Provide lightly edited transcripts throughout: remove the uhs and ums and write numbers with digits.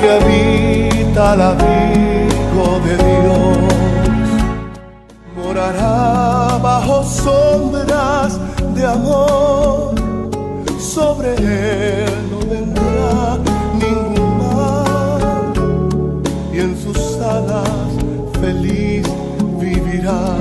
que habita al abrigo de Dios, morará bajo sombras de amor. Sobre él no vendrá ningún mal, y en sus alas feliz vivirá.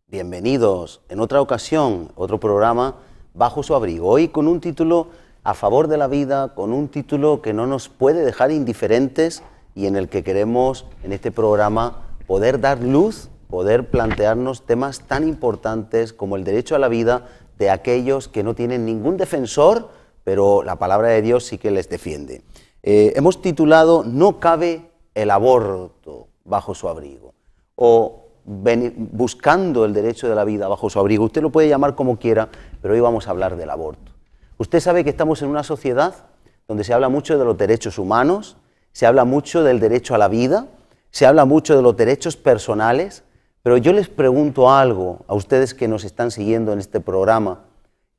Bienvenidos en otra ocasión, otro programa Bajo su abrigo. Hoy con un título a favor de la vida, con un título que no nos puede dejar indiferentes y en el que queremos en este programa poder dar luz, poder plantearnos temas tan importantes como el derecho a la vida de aquellos que no tienen ningún defensor, pero la palabra de Dios sí que les defiende. Hemos titulado No cabe el aborto bajo su abrigo, o buscando el derecho de la vida bajo su abrigo. Usted lo puede llamar como quiera, pero hoy vamos a hablar del aborto. Usted sabe que estamos en una sociedad donde se habla mucho de los derechos humanos, se habla mucho del derecho a la vida, se habla mucho de los derechos personales, pero yo les pregunto algo a ustedes que nos están siguiendo en este programa: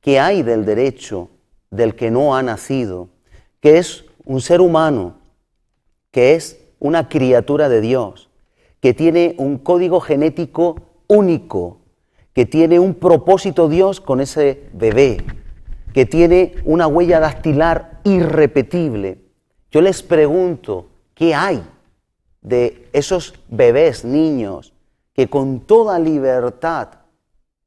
¿qué hay del derecho del que no ha nacido, que es un ser humano, que es una criatura de Dios, que tiene un código genético único, que tiene un propósito Dios con ese bebé, que tiene una huella dactilar irrepetible? Yo les pregunto, ¿qué hay de esos bebés, niños, que con toda libertad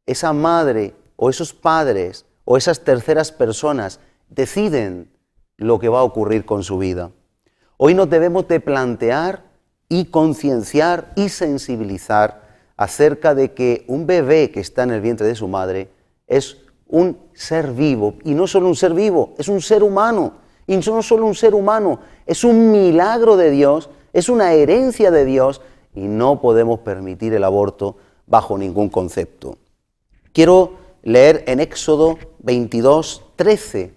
esa madre o esos padres o esas terceras personas deciden lo que va a ocurrir con su vida? Hoy nos debemos de plantear y concienciar y sensibilizar acerca de que un bebé que está en el vientre de su madre es un ser vivo, y no solo un ser vivo, es un ser humano, y no solo un ser humano, es un milagro de Dios, es una herencia de Dios, y no podemos permitir el aborto bajo ningún concepto. Quiero leer en Éxodo 22:13.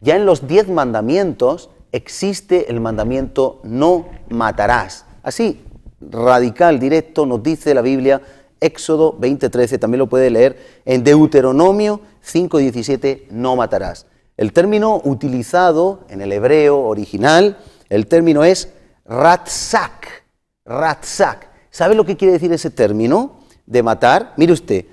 Ya en los 10 mandamientos existe el mandamiento no matarás. Así, radical, directo, nos dice la Biblia, Éxodo 20:13, también lo puede leer en Deuteronomio 5:17, no matarás. El término utilizado en el hebreo original, el término es ratzak, ratzak. ¿Sabe lo que quiere decir ese término de matar? Mire usted,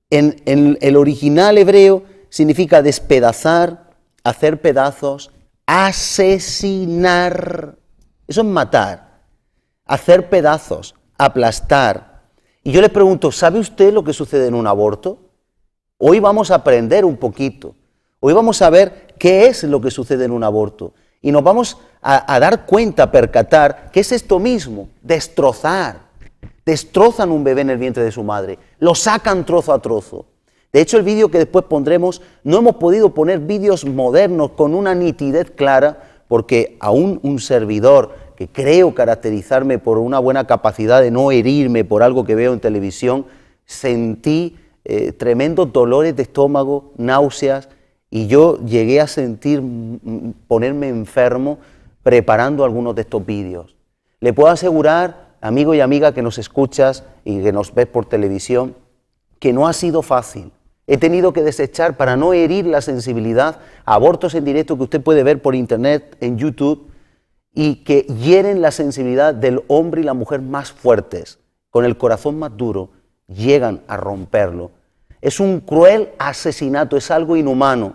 en el original hebreo significa despedazar, hacer pedazos, asesinar. Eso es matar. Hacer pedazos, aplastar. Y yo le pregunto, ¿sabe usted lo que sucede en un aborto? Hoy vamos a aprender un poquito. Hoy vamos a ver qué es lo que sucede en un aborto. Y nos vamos a dar cuenta, a percatar, que es esto mismo, destrozar. Destrozan un bebé en el vientre de su madre, lo sacan trozo a trozo. De hecho, el vídeo que después pondremos, no hemos podido poner vídeos modernos con una nitidez clara, porque aún un servidor que creo caracterizarme por una buena capacidad de no herirme por algo que veo en televisión, sentí tremendos dolores de estómago, náuseas, y yo llegué a sentir ponerme enfermo preparando algunos de estos vídeos. Le puedo asegurar, amigo y amiga que nos escuchas y que nos ves por televisión, que no ha sido fácil. He tenido que desechar, para no herir la sensibilidad, abortos en directo que usted puede ver por internet, en YouTube, y que hieren la sensibilidad del hombre y la mujer más fuertes, con el corazón más duro, llegan a romperlo. Es un cruel asesinato, es algo inhumano.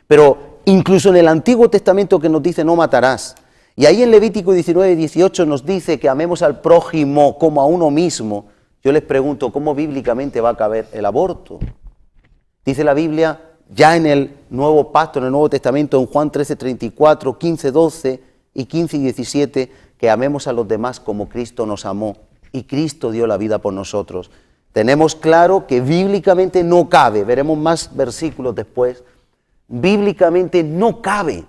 Pero incluso en el Antiguo Testamento, que nos dice no matarás, y ahí en Levítico 19:18 nos dice que amemos al prójimo como a uno mismo, yo les pregunto, ¿cómo bíblicamente va a caber el aborto? Dice la Biblia, ya en el Nuevo Pacto, en el Nuevo Testamento, en Juan 13:34, 15:12 y 15 y 17, que amemos a los demás como Cristo nos amó, y Cristo dio la vida por nosotros. Tenemos claro que bíblicamente no cabe, veremos más versículos después, bíblicamente no cabe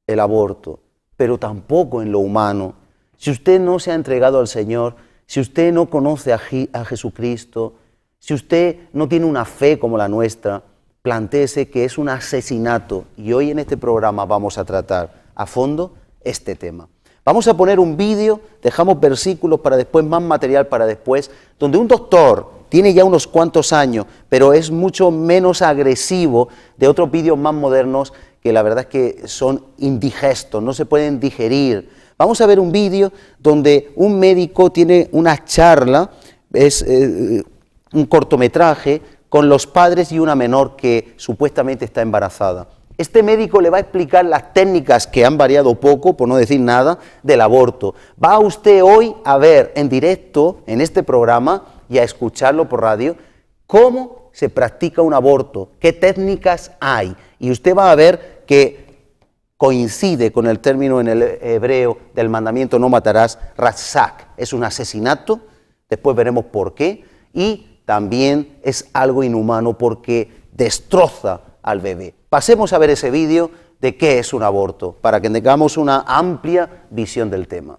el aborto, pero tampoco en lo humano. Si usted no se ha entregado al Señor, si usted no conoce a Jesucristo, si usted no tiene una fe como la nuestra, plantéese que es un asesinato, y hoy en este programa vamos a tratar a fondo este tema. Vamos a poner un vídeo, dejamos versículos para después, más material para después, donde un doctor tiene ya unos cuantos años, pero es mucho menos agresivo de otros vídeos más modernos que la verdad es que son indigestos, no se pueden digerir. Vamos a ver un vídeo donde un médico tiene una charla, es un cortometraje, con los padres y una menor que supuestamente está embarazada. Este médico le va a explicar las técnicas que han variado poco, por no decir nada, del aborto. Va usted hoy a ver en directo en este programa y a escucharlo por radio cómo se practica un aborto, qué técnicas hay. Y usted va a ver que coincide con el término en el hebreo del mandamiento no matarás, ratzak, es un asesinato, después veremos por qué, y también es algo inhumano porque destroza al bebé. Pasemos a ver ese vídeo de qué es un aborto, para que tengamos una amplia visión del tema.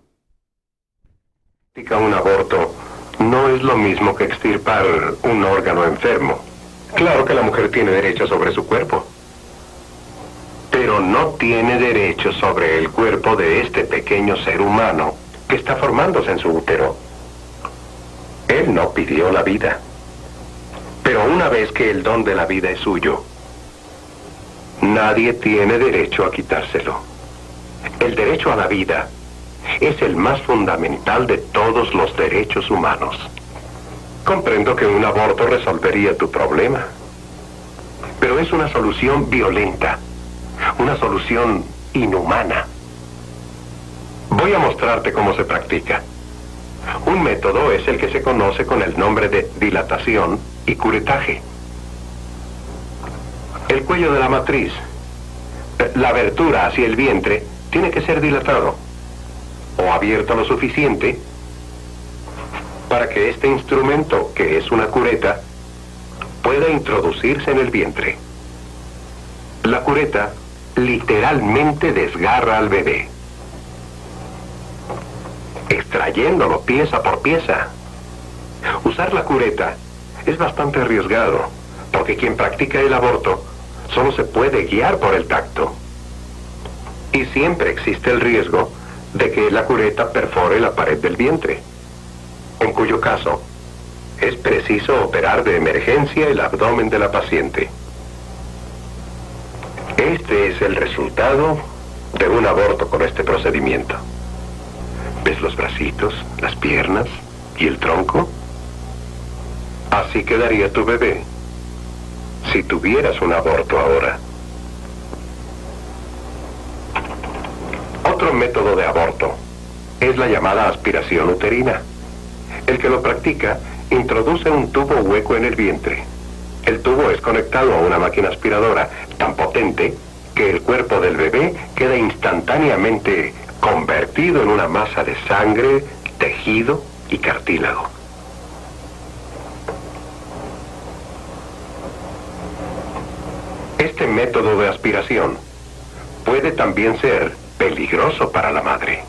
Un aborto no es lo mismo que extirpar un órgano enfermo. Claro que la mujer tiene derecho sobre su cuerpo, pero no tiene derecho sobre el cuerpo de este pequeño ser humano que está formándose en su útero. Él no pidió la vida, pero una vez que el don de la vida es suyo, nadie tiene derecho a quitárselo. El derecho a la vida es el más fundamental de todos los derechos humanos. Comprendo que un aborto resolvería tu problema, pero es una solución violenta, una solución inhumana. Voy a mostrarte cómo se practica. Un método es el que se conoce con el nombre de dilatación y curetaje. El cuello de la matriz, la abertura hacia el vientre, tiene que ser dilatado o abierto lo suficiente para que este instrumento, que es una cureta, pueda introducirse en el vientre. La cureta literalmente desgarra al bebé, extrayéndolo pieza por pieza. Usar la cureta es bastante arriesgado, porque quien practica el aborto solo se puede guiar por el tacto. Y siempre existe el riesgo de que la cureta perfore la pared del vientre, en cuyo caso es preciso operar de emergencia el abdomen de la paciente. Este es el resultado de un aborto con este procedimiento. ¿Ves los bracitos, las piernas y el tronco? Así quedaría tu bebé si tuvieras un aborto ahora. Otro método de aborto es la llamada aspiración uterina. El que lo practica introduce un tubo hueco en el vientre. El tubo es conectado a una máquina aspiradora tan potente que el cuerpo del bebé queda instantáneamente convertido en una masa de sangre, tejido y cartílago. Este método de aspiración puede también ser peligroso para la madre.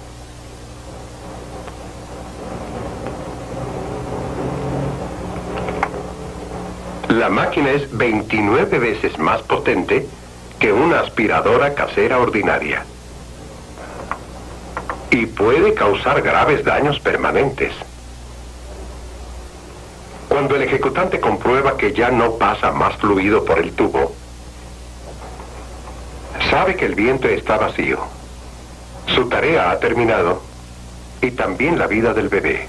La máquina es 29 veces más potente que una aspiradora casera ordinaria y puede causar graves daños permanentes. Cuando el ejecutante comprueba que ya no pasa más fluido por el tubo, sabe que el vientre está vacío. Su tarea ha terminado y también la vida del bebé.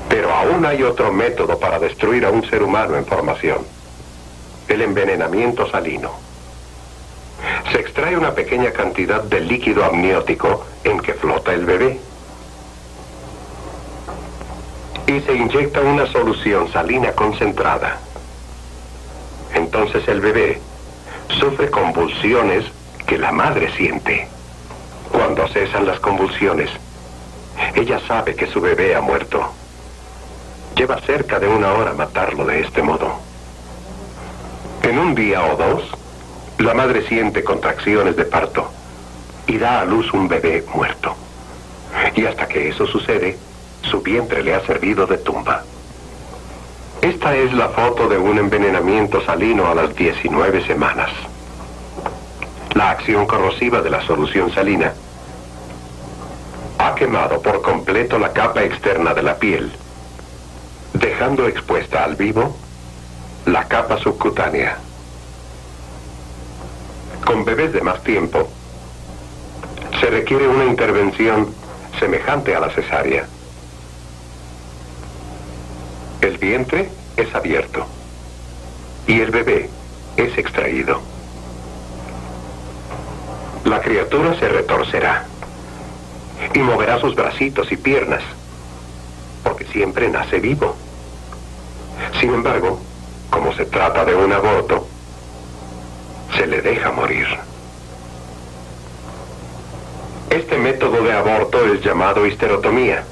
Pero aún hay otro método para destruir a un ser humano en formación: el envenenamiento salino. Se extrae una pequeña cantidad de líquido amniótico en que flota el bebé y se inyecta una solución salina concentrada. Entonces el bebé sufre convulsiones que la madre siente. Cuando cesan las convulsiones, ella sabe que su bebé ha muerto. Lleva cerca de 1 hora matarlo de este modo. En un día o dos, la madre siente contracciones de parto y da a luz un bebé muerto. Y hasta que eso sucede, su vientre le ha servido de tumba. Esta es la foto de un envenenamiento salino a las 19 semanas. La acción corrosiva de la solución salina ha quemado por completo la capa externa de la piel dejando expuesta al vivo la capa subcutánea. Con bebés de más tiempo, se requiere una intervención semejante a la cesárea. El vientre es abierto y el bebé es extraído. La criatura se retorcerá y moverá sus bracitos y piernas, porque siempre nace vivo. Sin embargo, como se trata de un aborto, se le deja morir. Este método de aborto es llamado histerotomía.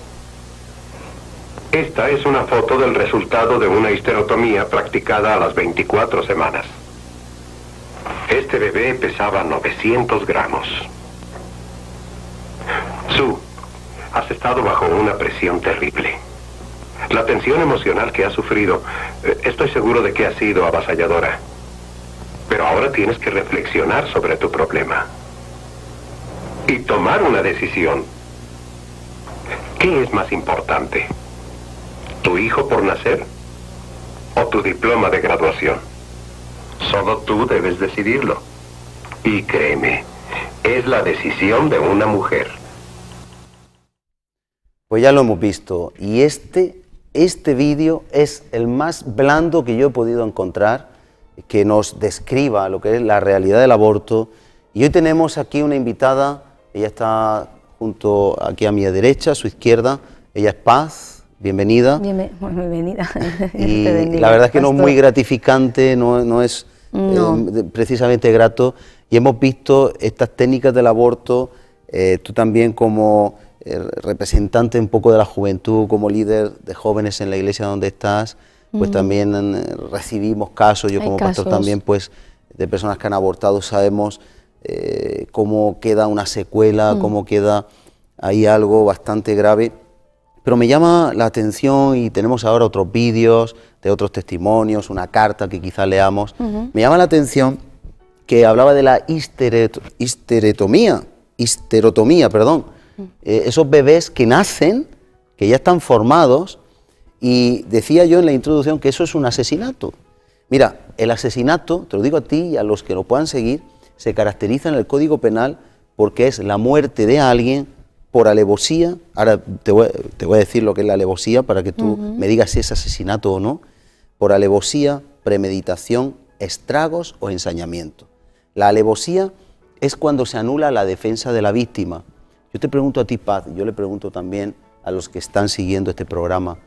Esta es una foto del resultado de una histerotomía practicada a las 24 semanas. Este bebé pesaba 900 gramos. Sue, has estado bajo una presión terrible. La tensión emocional que has sufrido, estoy seguro de que ha sido avasalladora. Pero ahora tienes que reflexionar sobre tu problema y tomar una decisión. ¿Qué es más importante? ¿Tu hijo por nacer o tu diploma de graduación? Solo tú debes decidirlo. Y créeme, es la decisión de una mujer. Pues ya lo hemos visto, y este vídeo es el más blando que yo he podido encontrar, que nos describa lo que es la realidad del aborto. Y hoy tenemos aquí una invitada, ella está junto aquí a mi derecha, a su izquierda, ella es Paz, bienvenida. Bienvenida. Y la verdad es que no es muy gratificante, no es precisamente grato, y hemos visto estas técnicas del aborto, tú también como representante un poco de la juventud, como líder de jóvenes en la iglesia donde estás, pues también recibimos casos, yo como pastor también, pues de personas que han abortado, sabemos cómo queda una secuela, cómo queda ahí algo bastante grave. Pero me llama la atención, y tenemos ahora otros vídeos de otros testimonios, una carta que quizás leamos, me llama la atención que hablaba de la histerotomía, esos bebés que nacen, que ya están formados, y decía yo en la introducción que eso es un asesinato. Mira, el asesinato, te lo digo a ti y a los que lo puedan seguir, se caracteriza en el Código Penal porque es la muerte de alguien por alevosía. Ahora te voy a decir lo que es la alevosía para que tú me digas si es asesinato o no. Por alevosía, premeditación, estragos o ensañamiento. La alevosía es cuando se anula la defensa de la víctima. Yo te pregunto a ti, Paz, y yo le pregunto también a los que están siguiendo este programa,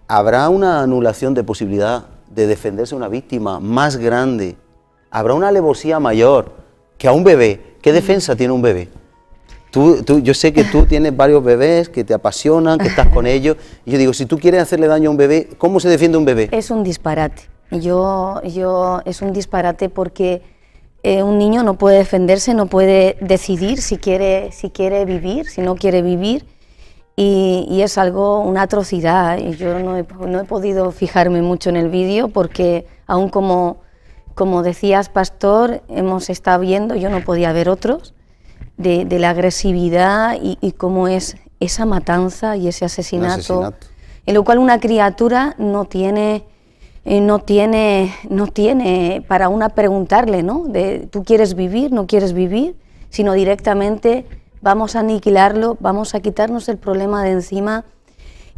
¿habrá una anulación de posibilidad de defenderse una víctima más grande? ¿Habrá una alevosía mayor que a un bebé? ¿Qué defensa tiene un bebé? Yo sé que tú tienes varios bebés que te apasionan, que estás con ellos, y yo digo, si tú quieres hacerle daño a un bebé, ¿cómo se defiende un bebé? Es un disparate. Es un disparate porque un niño no puede defenderse, no puede decidir si quiere vivir, si no quiere vivir, y es algo, una atrocidad. Y yo no he podido fijarme mucho en el vídeo porque aún como decías, pastor, hemos estado viendo, yo no podía ver otros, de la agresividad y cómo es esa matanza y ese asesinato, en lo cual una criatura no tiene para una preguntarle, ¿no? ¿Tú quieres vivir, no quieres vivir? Sino directamente vamos a aniquilarlo, vamos a quitarnos el problema de encima,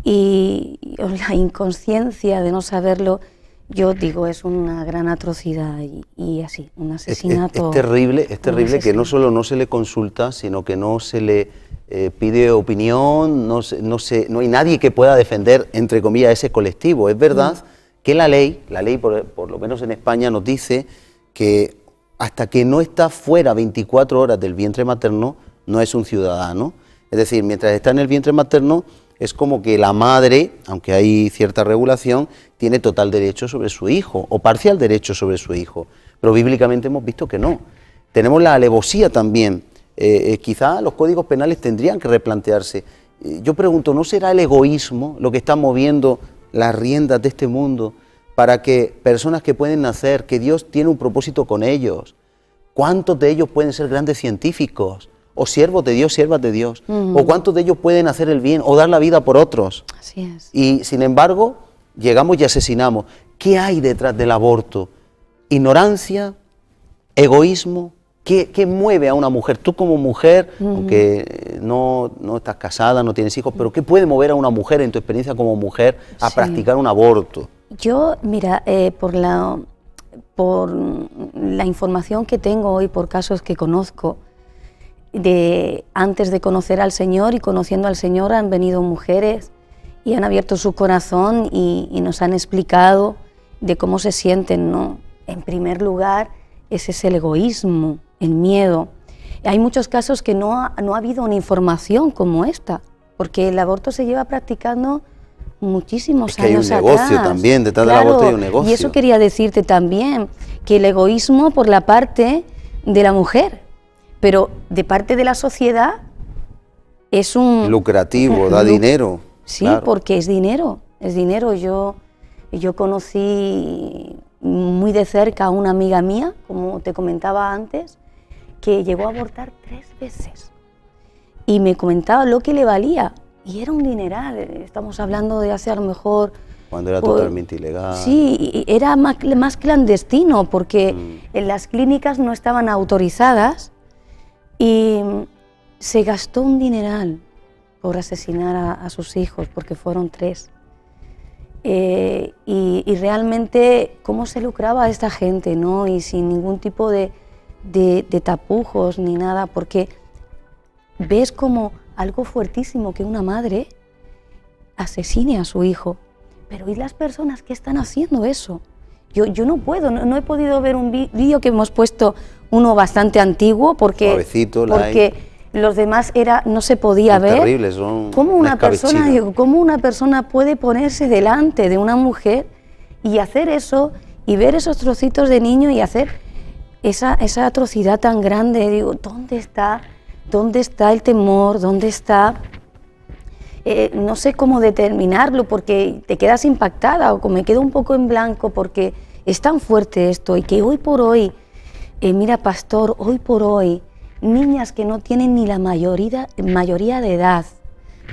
y la inconsciencia de no saberlo, yo digo, es una gran atrocidad y así, un asesinato. Es terrible que no solo no se le consulta, sino que no se le pide opinión, no hay nadie que pueda defender, entre comillas, ese colectivo. Es verdad que la ley por lo menos en España nos dice que hasta que no está fuera 24 horas del vientre materno, no es un ciudadano. Es decir, mientras está en el vientre materno, es como que la madre, aunque hay cierta regulación, tiene total derecho sobre su hijo, o parcial derecho sobre su hijo. Pero bíblicamente hemos visto que no. Tenemos la alevosía también. Quizá los códigos penales tendrían que replantearse. Yo pregunto, ¿no será el egoísmo lo que está moviendo las riendas de este mundo para que personas que pueden nacer, que Dios tiene un propósito con ellos, cuántos de ellos pueden ser grandes científicos, o siervos de Dios, siervas de Dios, o cuántos de ellos pueden hacer el bien o dar la vida por otros? Así es. Y sin embargo, llegamos y asesinamos. ¿Qué hay detrás del aborto? ¿Ignorancia? ¿Egoísmo? ¿Qué mueve a una mujer? Tú como mujer, aunque no estás casada, no tienes hijos, pero ¿qué puede mover a una mujer en tu experiencia como mujer a practicar un aborto? Yo, mira, por la información que tengo hoy, por casos que conozco, antes de conocer al Señor y conociendo al Señor han venido mujeres y han abierto su corazón y nos han explicado de cómo se sienten, ¿no? En primer lugar, ese es el egoísmo, el miedo. Hay muchos casos que no ha habido una información como esta, porque el aborto se lleva practicando muchísimos años atrás. Hay un negocio también, detrás del aborto hay un negocio. Y eso quería decirte también, que el egoísmo por la parte de la mujer, pero de parte de la sociedad es un... lucrativo, da dinero. Sí, claro. Porque es dinero, es dinero. Yo conocí muy de cerca a una amiga mía, como te comentaba antes, que llegó a abortar 3 veces y me comentaba lo que le valía y era un dineral. Estamos hablando de hace a lo mejor... Cuando era totalmente ilegal. Sí, era más clandestino porque en las clínicas no estaban autorizadas y se gastó un dineral por asesinar a sus hijos, porque fueron 3. Y realmente cómo se lucraba esta gente, ¿no? Y sin ningún tipo de tapujos ni nada, porque ves como algo fuertísimo que una madre asesine a su hijo. Pero ¿y las personas que están haciendo eso? Yo no puedo, no he podido ver un vídeo que hemos puesto, uno bastante antiguo, porque los demás no se podía ver. Terribles, son ¿Cómo una persona puede ponerse delante de una mujer y hacer eso, y ver esos trocitos de niño y hacer esa atrocidad tan grande? Digo, ¿dónde está el temor? ¿Dónde está...? No sé cómo determinarlo, porque te quedas impactada, o me quedo un poco en blanco, porque es tan fuerte esto, y que hoy por hoy, mira pastor, hoy por hoy, niñas que no tienen ni la mayoría de edad,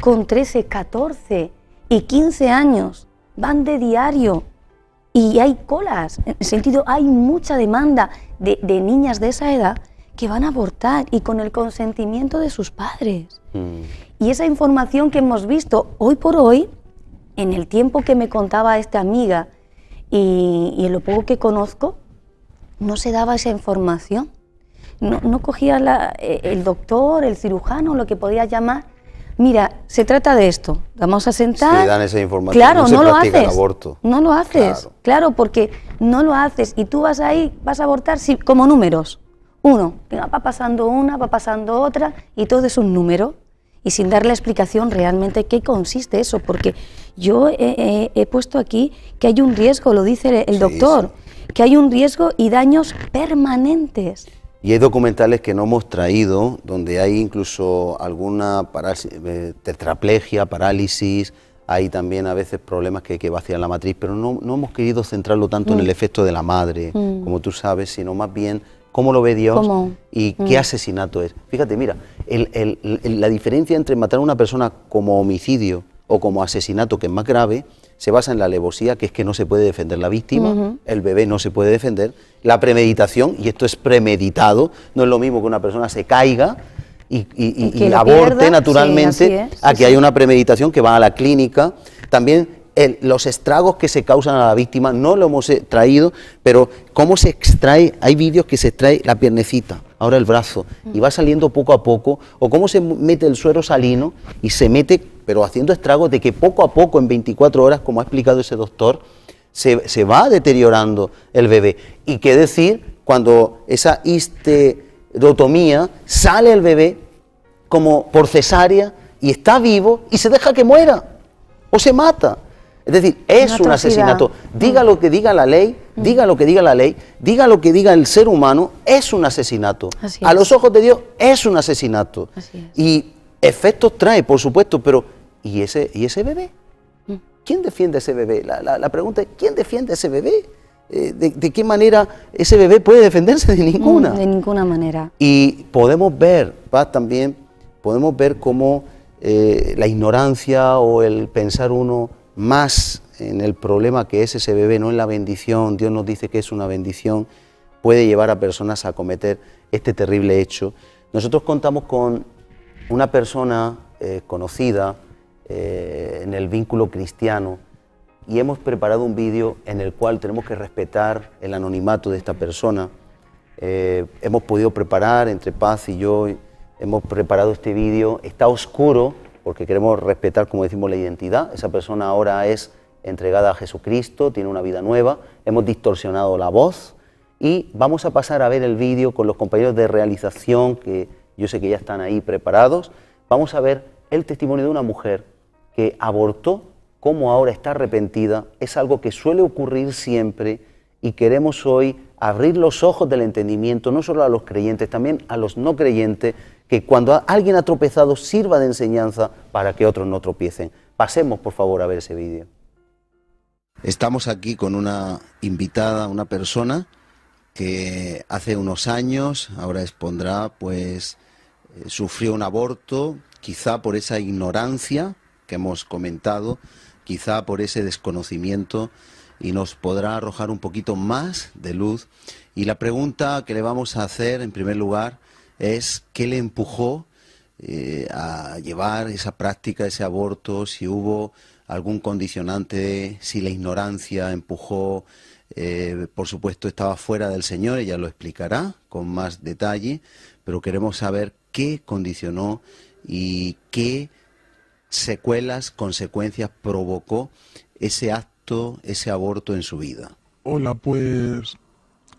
con 13, 14 y 15 años, van de diario, y hay colas, en el sentido, hay mucha demanda de niñas de esa edad que van a abortar, y con el consentimiento de sus padres. Y esa información que hemos visto hoy por hoy, en el tiempo que me contaba esta amiga y en lo poco que conozco, no se daba esa información. No cogía el doctor, el cirujano, lo que podía llamar. Mira, se trata de esto, vamos a sentar. Sí, dan esa información. Claro, no se practica el aborto. No lo haces, claro, porque no lo haces. Y tú vas ahí, vas a abortar como números. Uno, va pasando una, va pasando otra, y todo es un número. Y sin dar la explicación realmente qué consiste eso, porque yo he puesto aquí que hay un riesgo, lo dice el doctor, que hay un riesgo y daños permanentes. Y hay documentales que no hemos traído, donde hay incluso alguna tetraplegia, parálisis, hay también a veces problemas que vacían la matriz, pero no hemos querido centrarlo tanto en el efecto de la madre, como tú sabes, sino más bien cómo lo ve Dios y qué asesinato es. Fíjate, mira, la diferencia entre matar a una persona como homicidio o como asesinato, que es más grave, se basa en la alevosía, que es que no se puede defender la víctima, el bebé no se puede defender, la premeditación, y esto es premeditado, no es lo mismo que una persona se caiga y aborte naturalmente, a que haya una premeditación, que va a la clínica. También los estragos que se causan a la víctima, no lo hemos traído, pero cómo se extrae, hay vídeos que se extrae la piernecita, ahora el brazo, y va saliendo poco a poco, o cómo se mete el suero salino y se mete, pero haciendo estragos de que poco a poco, en 24 horas, como ha explicado ese doctor, se va deteriorando el bebé. Y qué decir cuando esa histerotomía sale el bebé como por cesárea y está vivo y se deja que muera o se mata. Es decir, es un asesinato. Diga lo que diga la ley, diga lo que diga la ley, diga lo que diga el ser humano, es un asesinato. A los ojos de Dios es un asesinato. Y efectos trae, por supuesto, pero ¿y ese bebé? ¿Quién defiende a ese bebé? La pregunta es, ¿quién defiende a ese bebé? ¿De qué manera ese bebé puede defenderse? De ninguna. De ninguna manera. Y podemos ver, Paz, también, podemos ver cómo la ignorancia o el pensar uno más en el problema que es ese bebé, no en la bendición. Dios nos dice que es una bendición, puede llevar a personas a cometer este terrible hecho. Nosotros contamos con una persona conocida en el vínculo cristiano y hemos preparado un vídeo en el cual tenemos que respetar el anonimato de esta persona. Hemos podido preparar, entre Paz y yo, hemos preparado este vídeo. Está oscuro porque queremos respetar, como decimos, la identidad. Esa persona ahora es entregada a Jesucristo, tiene una vida nueva. Hemos distorsionado la voz y vamos a pasar a ver el vídeo con los compañeros de realización, que yo sé que ya están ahí preparados. Vamos a ver el testimonio de una mujer que abortó, cómo ahora está arrepentida. Es algo que suele ocurrir siempre y queremos hoy abrir los ojos del entendimiento, no solo a los creyentes, también a los no creyentes, que cuando alguien ha tropezado sirva de enseñanza para que otros no tropiecen. Pasemos, por favor, a ver ese vídeo. Estamos aquí con una invitada, una persona que hace unos años, ahora expondrá, pues sufrió un aborto, quizá por esa ignorancia que hemos comentado, quizá por ese desconocimiento, y nos podrá arrojar un poquito más de luz. Y la pregunta que le vamos a hacer, en primer lugar, es ¿qué le empujó a llevar esa práctica, ese aborto? Si hubo algún condicionante, si la ignorancia empujó, por supuesto estaba fuera del Señor, ella lo explicará con más detalle, pero queremos saber qué condicionó y qué secuelas, consecuencias provocó ese acto, ese aborto en su vida. Hola, pues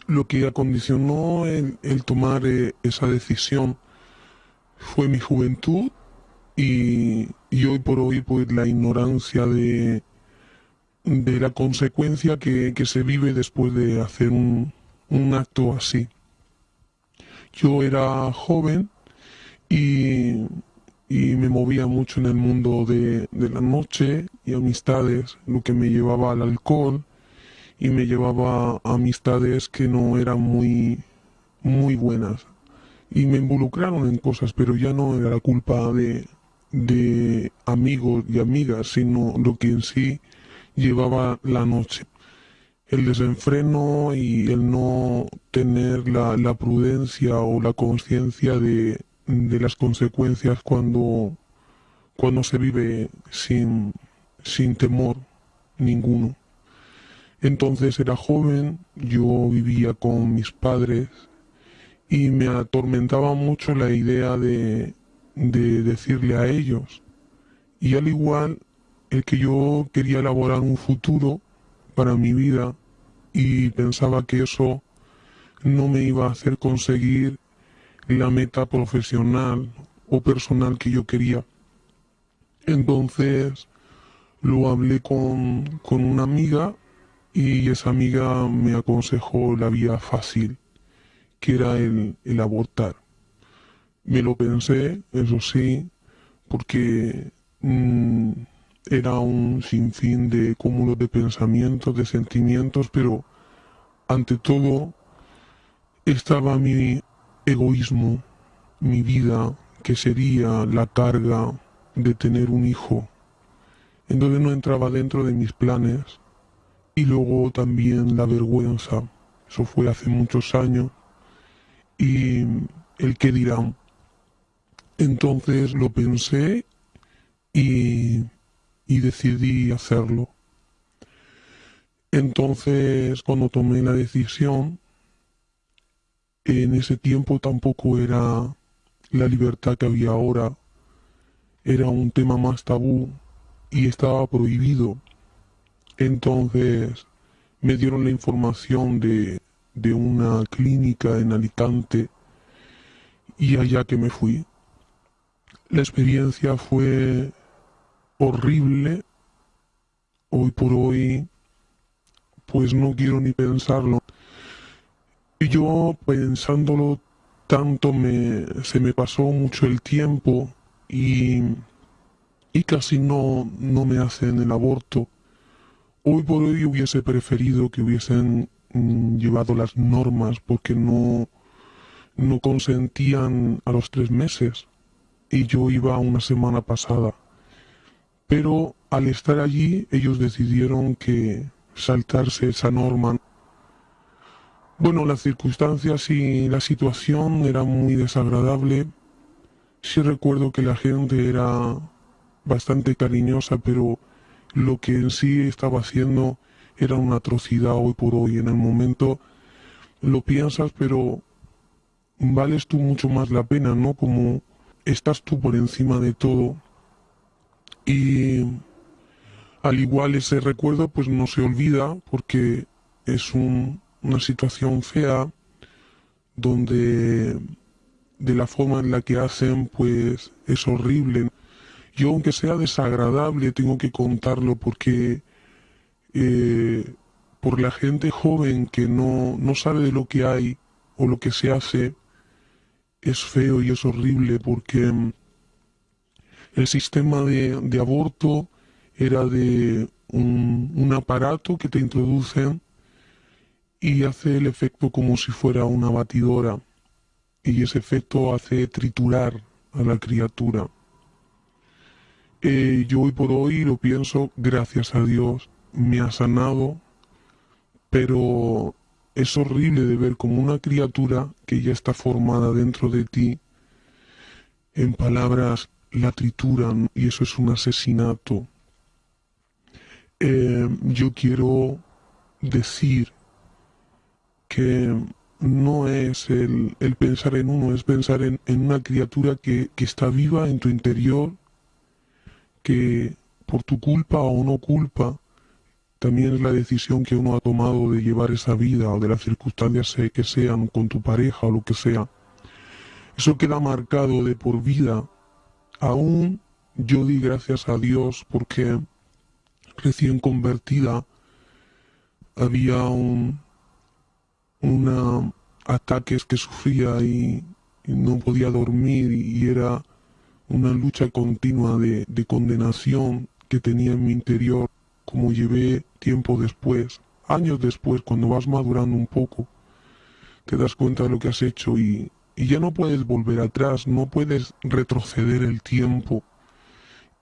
lo que acondicionó el tomar esa decisión fue mi juventud y hoy por hoy pues la ignorancia de la consecuencia que se vive después de hacer un acto así. Yo era joven y me movía mucho en el mundo de la noche y amistades, lo que me llevaba al alcohol y me llevaba a amistades que no eran muy buenas. Y me involucraron en cosas, pero ya no era la culpa de amigos y amigas, sino lo que en sí llevaba la noche. El desenfreno y el no tener la prudencia o la conciencia de las consecuencias cuando se vive sin temor ninguno. Entonces era joven, yo vivía con mis padres y me atormentaba mucho la idea de decirle a ellos. Y al igual, el que yo quería elaborar un futuro para mi vida y pensaba que eso no me iba a hacer conseguir la meta profesional o personal que yo quería. Entonces lo hablé con una amiga y esa amiga me aconsejó la vía fácil, que era el abortar. Me lo pensé, eso sí, porque era un sinfín de cúmulos de pensamientos, de sentimientos, pero ante todo estaba mi egoísmo, mi vida, que sería la carga de tener un hijo. Entonces no entraba dentro de mis planes. Y luego también la vergüenza, eso fue hace muchos años, y el qué dirán. Entonces lo pensé y decidí hacerlo. Entonces cuando tomé la decisión, en ese tiempo tampoco era la libertad que había ahora, era un tema más tabú y estaba prohibido. Entonces me dieron la información de una clínica en Alicante y allá que me fui. La experiencia fue horrible. Hoy por hoy pues no quiero ni pensarlo. Y yo pensándolo tanto se me pasó mucho el tiempo y casi no me hacen el aborto. Hoy por hoy hubiese preferido que hubiesen llevado las normas porque no consentían a los 3 meses y yo iba una semana pasada. Pero al estar allí, ellos decidieron que saltarse esa norma. Bueno, las circunstancias y la situación era muy desagradable. Sí recuerdo que la gente era bastante cariñosa, pero lo que en sí estaba haciendo era una atrocidad hoy por hoy. En el momento lo piensas, pero vales tú mucho más la pena, ¿no? Como estás tú por encima de todo. Y al igual ese recuerdo pues no se olvida porque es una situación fea donde de la forma en la que hacen pues es horrible. Yo aunque sea desagradable tengo que contarlo porque por la gente joven que no sabe de lo que hay o lo que se hace es feo y es horrible porque el sistema de aborto era de un aparato que te introducen y hace el efecto como si fuera una batidora y ese efecto hace triturar a la criatura. Yo hoy por hoy lo pienso, gracias a Dios, me ha sanado, pero es horrible de ver como una criatura que ya está formada dentro de ti, en palabras, la trituran y eso es un asesinato. Yo quiero decir que no es el pensar en uno, es pensar en una criatura que está viva en tu interior, que por tu culpa o no culpa, también es la decisión que uno ha tomado de llevar esa vida o de las circunstancias que sean con tu pareja o lo que sea. Eso queda marcado de por vida. Aún yo di gracias a Dios porque recién convertida había ataques que sufría y no podía dormir y era una lucha continua de condenación que tenía en mi interior, como llevé tiempo después, años después, cuando vas madurando un poco, te das cuenta de lo que has hecho y ya no puedes volver atrás, no puedes retroceder el tiempo.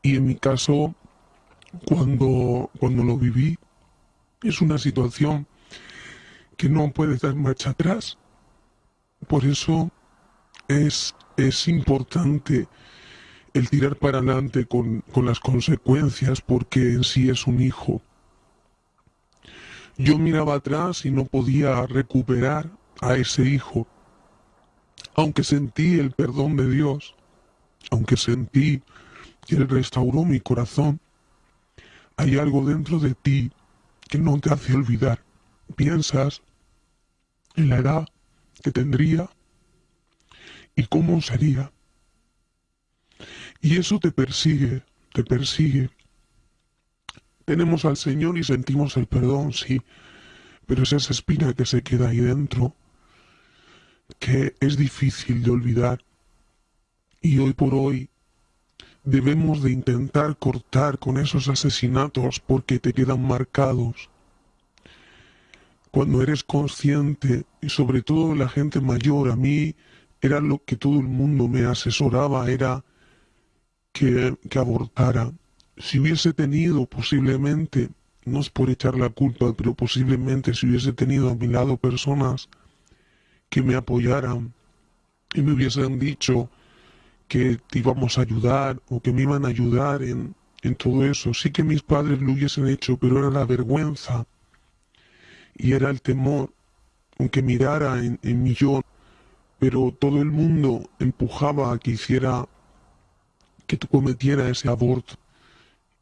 Y en mi caso, cuando lo viví, es una situación que no puedes dar marcha atrás. Por eso es importante el tirar para adelante con las consecuencias, porque en sí es un hijo. Yo miraba atrás y no podía recuperar a ese hijo, aunque sentí el perdón de Dios, aunque sentí que Él restauró mi corazón, hay algo dentro de ti que no te hace olvidar. Piensas en la edad que tendría y cómo sería. Y eso te persigue, te persigue. Tenemos al Señor y sentimos el perdón, sí, pero es esa espina que se queda ahí dentro, que es difícil de olvidar. Y hoy por hoy debemos de intentar cortar con esos asesinatos porque te quedan marcados. Cuando eres consciente, y sobre todo la gente mayor, a mí era lo que todo el mundo me asesoraba, era que abortara. Si hubiese tenido posiblemente, no es por echar la culpa, pero posiblemente si hubiese tenido a mi lado personas que me apoyaran y me hubiesen dicho que te íbamos a ayudar o que me iban a ayudar en todo eso. Sí que mis padres lo hubiesen hecho, pero era la vergüenza y era el temor, aunque mirara en mi yo, pero todo el mundo empujaba a que hiciera, que tú cometiera ese aborto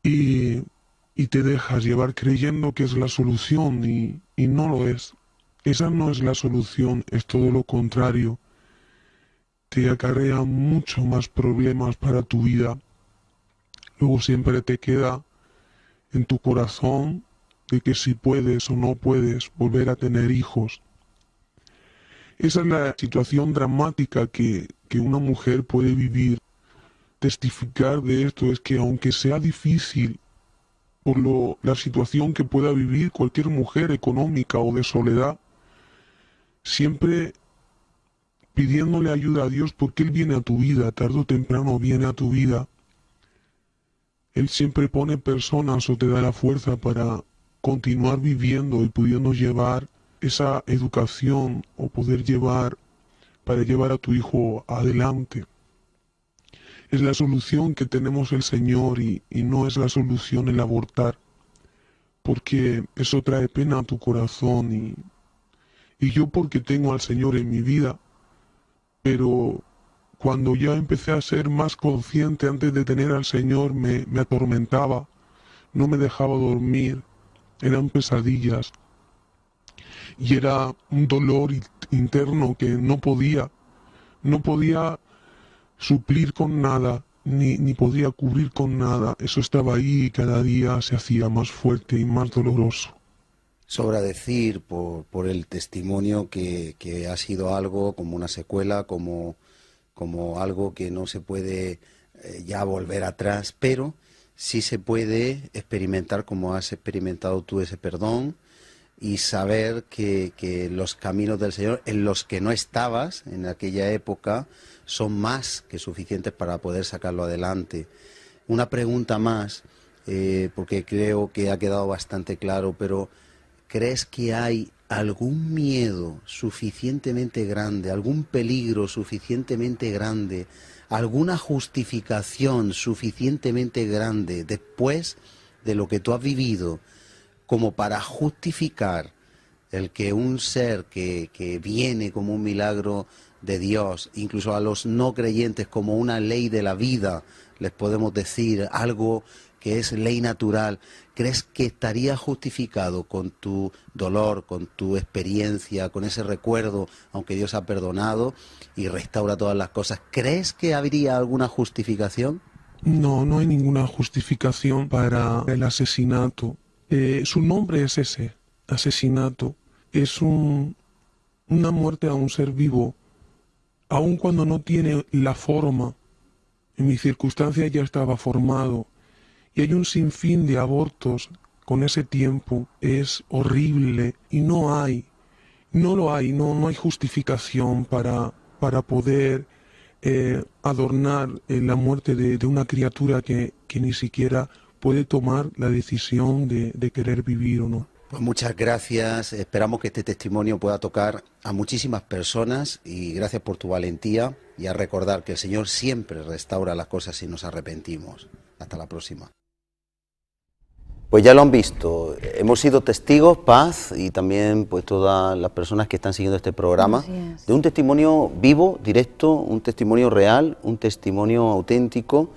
y te dejas llevar creyendo que es la solución y no lo es. Esa no es la solución, es todo lo contrario. Te acarrea mucho más problemas para tu vida. Luego siempre te queda en tu corazón de que si puedes o no puedes volver a tener hijos. Esa es la situación dramática que una mujer puede vivir. Testificar de esto es que aunque sea difícil por la situación que pueda vivir cualquier mujer económica o de soledad, siempre pidiéndole ayuda a Dios porque Él viene a tu vida, tarde o temprano viene a tu vida. Él siempre pone personas o te da la fuerza para continuar viviendo y pudiendo llevar esa educación o para llevar a tu hijo adelante. Es la solución que tenemos el Señor y no es la solución el abortar, porque eso trae pena a tu corazón y yo porque tengo al Señor en mi vida, pero cuando ya empecé a ser más consciente antes de tener al Señor me atormentaba, no me dejaba dormir, eran pesadillas y era un dolor interno que no podía suplir con nada, ni podía cubrir con nada. Eso estaba ahí y cada día se hacía más fuerte y más doloroso. Sobra decir por el testimonio que ha sido algo como una secuela, como algo que no se puede ya volver atrás, pero sí se puede experimentar como has experimentado tú ese perdón y saber que los caminos del Señor en los que no estabas en aquella época son más que suficientes para poder sacarlo adelante. Una pregunta más, porque creo que ha quedado bastante claro, pero ¿crees que hay algún miedo suficientemente grande, algún peligro suficientemente grande, alguna justificación suficientemente grande después de lo que tú has vivido como para justificar el que un ser que viene como un milagro de Dios, incluso a los no creyentes como una ley de la vida, les podemos decir algo que es ley natural? ¿Crees que estaría justificado con tu dolor, con tu experiencia, con ese recuerdo, aunque Dios ha perdonado y restaura todas las cosas? ¿Crees que habría alguna justificación? No hay ninguna justificación para el asesinato. Su nombre es ese, asesinato. Es una muerte a un ser vivo, aun cuando no tiene la forma. En mi circunstancia ya estaba formado. Y hay un sinfín de abortos con ese tiempo. Es horrible y no hay justificación para poder adornar la muerte de una criatura que ni siquiera puede tomar la decisión de querer vivir o no. Pues muchas gracias, esperamos que este testimonio pueda tocar a muchísimas personas y gracias por tu valentía y a recordar que el Señor siempre restaura las cosas si nos arrepentimos. Hasta la próxima. Pues ya lo han visto, hemos sido testigos, Paz, y también pues todas las personas que están siguiendo este programa, de un testimonio vivo, directo, un testimonio real, un testimonio auténtico,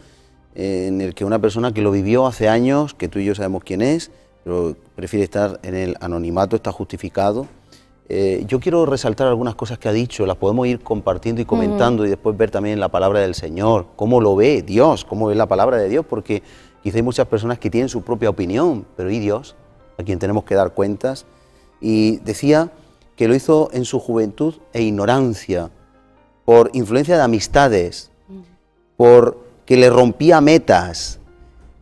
en el que una persona que lo vivió hace años, que tú y yo sabemos quién es, pero prefiere estar en el anonimato, está justificado. Yo quiero resaltar algunas cosas que ha dicho, las podemos ir compartiendo y comentando y después ver también la palabra del Señor, cómo lo ve Dios, cómo ve la palabra de Dios, porque quizá hay muchas personas que tienen su propia opinión, pero ¿y Dios? A quien tenemos que dar cuentas. Y decía que lo hizo en su juventud e ignorancia, por influencia de amistades, por que le rompía metas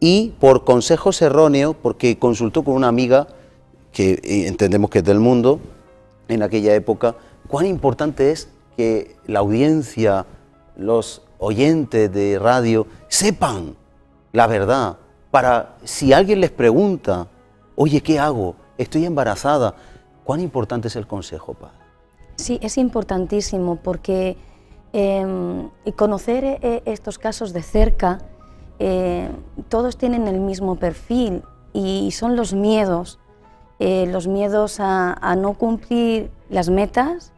y por consejos erróneos, porque consultó con una amiga que entendemos que es del mundo en aquella época. Cuán importante es que la audiencia, los oyentes de radio sepan la verdad, para si alguien les pregunta, oye, ¿qué hago? Estoy embarazada. ¿Cuán importante es el consejo, Paz? Sí, es importantísimo porque conocer estos casos de cerca, todos tienen el mismo perfil y son los miedos a no cumplir las metas,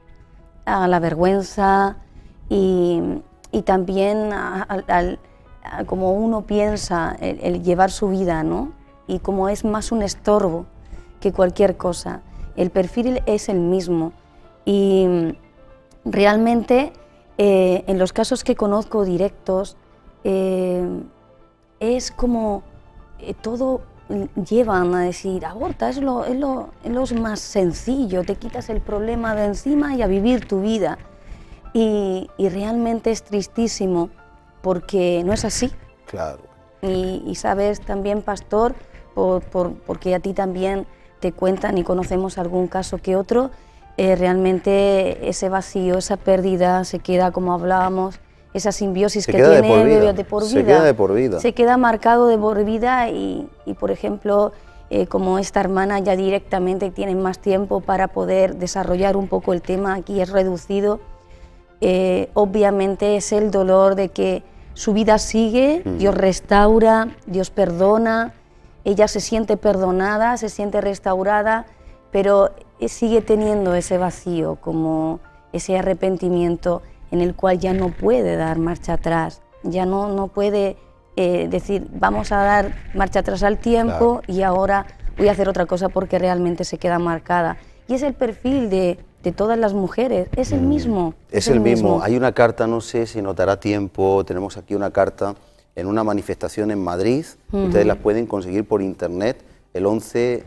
a la vergüenza y también como uno piensa el llevar su vida, ¿no? Y como es más un estorbo que cualquier cosa. El perfil es el mismo y realmente en los casos que conozco directos es como todo llevan a decir aborta, es lo más sencillo, te quitas el problema de encima y a vivir tu vida. Y realmente es tristísimo porque no es así. Claro. Y sabes también, pastor, porque a ti también te cuentan y conocemos algún caso que otro, realmente ese vacío, esa pérdida se queda, como hablábamos, esa simbiosis Se que queda de tiene por vida. de por vida. Se queda de por vida. Se queda marcado de por vida y por ejemplo, como esta hermana ya directamente tiene más tiempo para poder desarrollar un poco el tema, aquí es reducido, obviamente es el dolor de que su vida sigue, Dios restaura, Dios perdona, ella se siente perdonada, se siente restaurada, pero sigue teniendo ese vacío, como ese arrepentimiento en el cual ya no puede dar marcha atrás, ya no puede decir vamos a dar marcha atrás al tiempo, claro, y ahora voy a hacer otra cosa porque realmente se queda marcada. Y es el perfil de todas las mujeres, es el mismo. Es el mismo. Hay una carta, no sé si nos dará tiempo, tenemos aquí una carta en una manifestación en Madrid, ustedes las pueden conseguir por internet el 11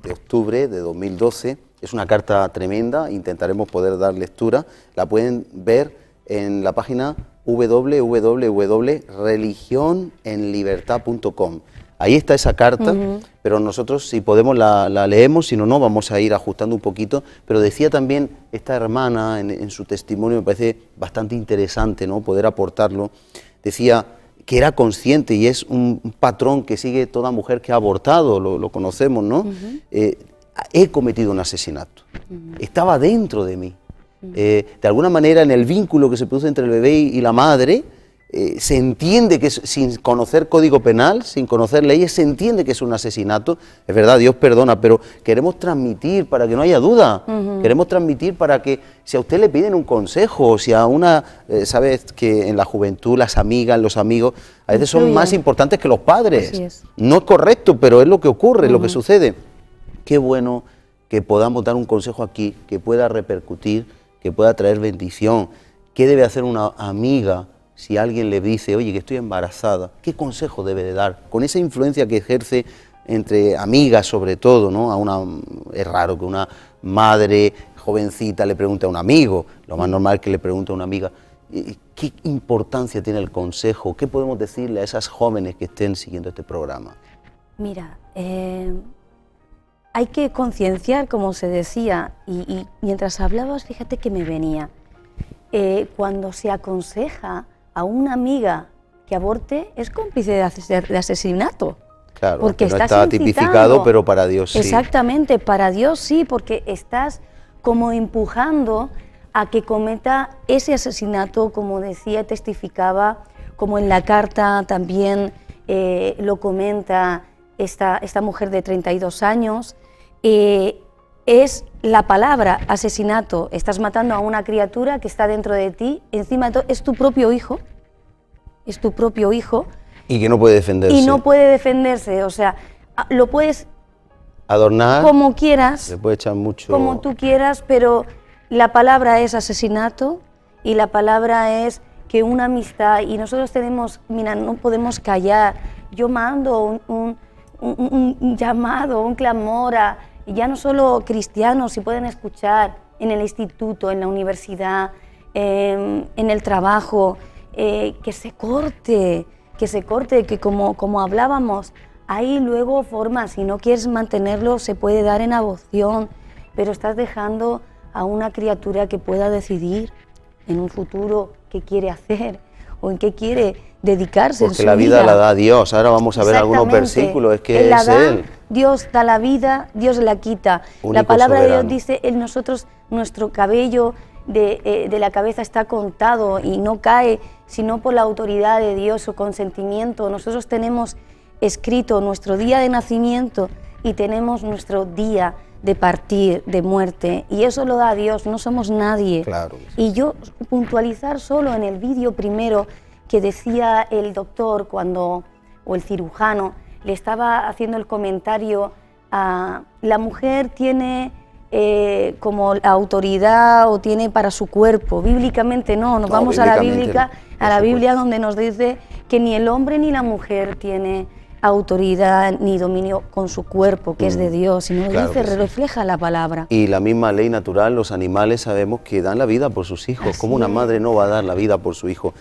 de octubre de 2012, es una carta tremenda, intentaremos poder dar lectura, la pueden ver en la página www.religionenlibertad.com. Ahí está esa carta, pero nosotros si podemos la leemos, si no, no, vamos a ir ajustando un poquito. Pero decía también esta hermana en su testimonio, me parece bastante interesante, ¿no?, poder aportarlo, decía que era consciente, y es un patrón que sigue toda mujer que ha abortado, lo conocemos, ¿no? He cometido un asesinato, estaba dentro de mí. De alguna manera, en el vínculo que se produce entre el bebé y la madre, se entiende que sin conocer código penal, sin conocer leyes, se entiende que es un asesinato. Es verdad, Dios perdona, pero queremos transmitir para que no haya duda, queremos transmitir para que si a usted le piden un consejo, o si a una, sabes que en la juventud las amigas, los amigos, a veces son más importantes que los padres. Así es. No es correcto, pero es lo que ocurre, es lo que sucede. Qué bueno que podamos dar un consejo aquí, que pueda repercutir, que pueda traer bendición. ¿Qué debe hacer una amiga si alguien le dice, oye, que estoy embarazada? ¿Qué consejo debe de dar? Con esa influencia que ejerce entre amigas sobre todo, ¿no? Es raro que una madre jovencita le pregunte a un amigo, lo más normal es que le pregunte a una amiga. ¿Qué importancia tiene el consejo? ¿Qué podemos decirle a esas jóvenes que estén siguiendo este programa? Mira, hay que concienciar, como se decía, y mientras hablabas, fíjate que me venía, cuando se aconseja a una amiga que aborte, es cómplice de asesinato. Claro, porque no está tipificado, pero para Dios sí. Exactamente, para Dios sí, porque estás como empujando a que cometa ese asesinato, como decía, testificaba, como en la carta también lo comenta esta mujer de 32 años, es la palabra asesinato, estás matando a una criatura que está dentro de ti, encima de todo es tu propio hijo, Y que no puede defenderse. Y no puede defenderse, o sea, lo puedes adornar como quieras, le puede echar mucho, como tú quieras, pero la palabra es asesinato y la palabra es que una amistad, y nosotros tenemos, mira, no podemos callar. Yo mando un llamado, un clamor a ya no solo cristianos, si pueden escuchar en el instituto, en la universidad, en el trabajo, que se corte, que como hablábamos, hay luego formas, si no quieres mantenerlo se puede dar en adopción, pero estás dejando a una criatura que pueda decidir en un futuro qué quiere hacer o en qué quiere dedicarse. Porque la vida la da Dios. Ahora vamos a ver algunos versículos, es que Él la es da, Él. Dios da la vida, Dios la quita. Único La palabra soberano. de Dios dice, nuestro cabello de la cabeza está contado y no cae, sino por la autoridad de Dios, su consentimiento. Nosotros tenemos escrito nuestro día de nacimiento y tenemos nuestro día de partir, de muerte, y eso lo da Dios, no somos nadie. Claro. Y yo puntualizar solo en el vídeo primero que decía el doctor o el cirujano, le estaba haciendo el comentario a la mujer tiene como la autoridad o tiene para su cuerpo, bíblicamente no, vamos a la Biblia donde nos dice que ni el hombre ni la mujer tiene autoridad ni dominio con su cuerpo, que es de Dios, sino Claro dice, que sí. refleja la palabra. Y la misma ley natural, los animales sabemos que dan la vida por sus hijos. Así ¿Cómo una es. madre no va a dar la vida por su hijo?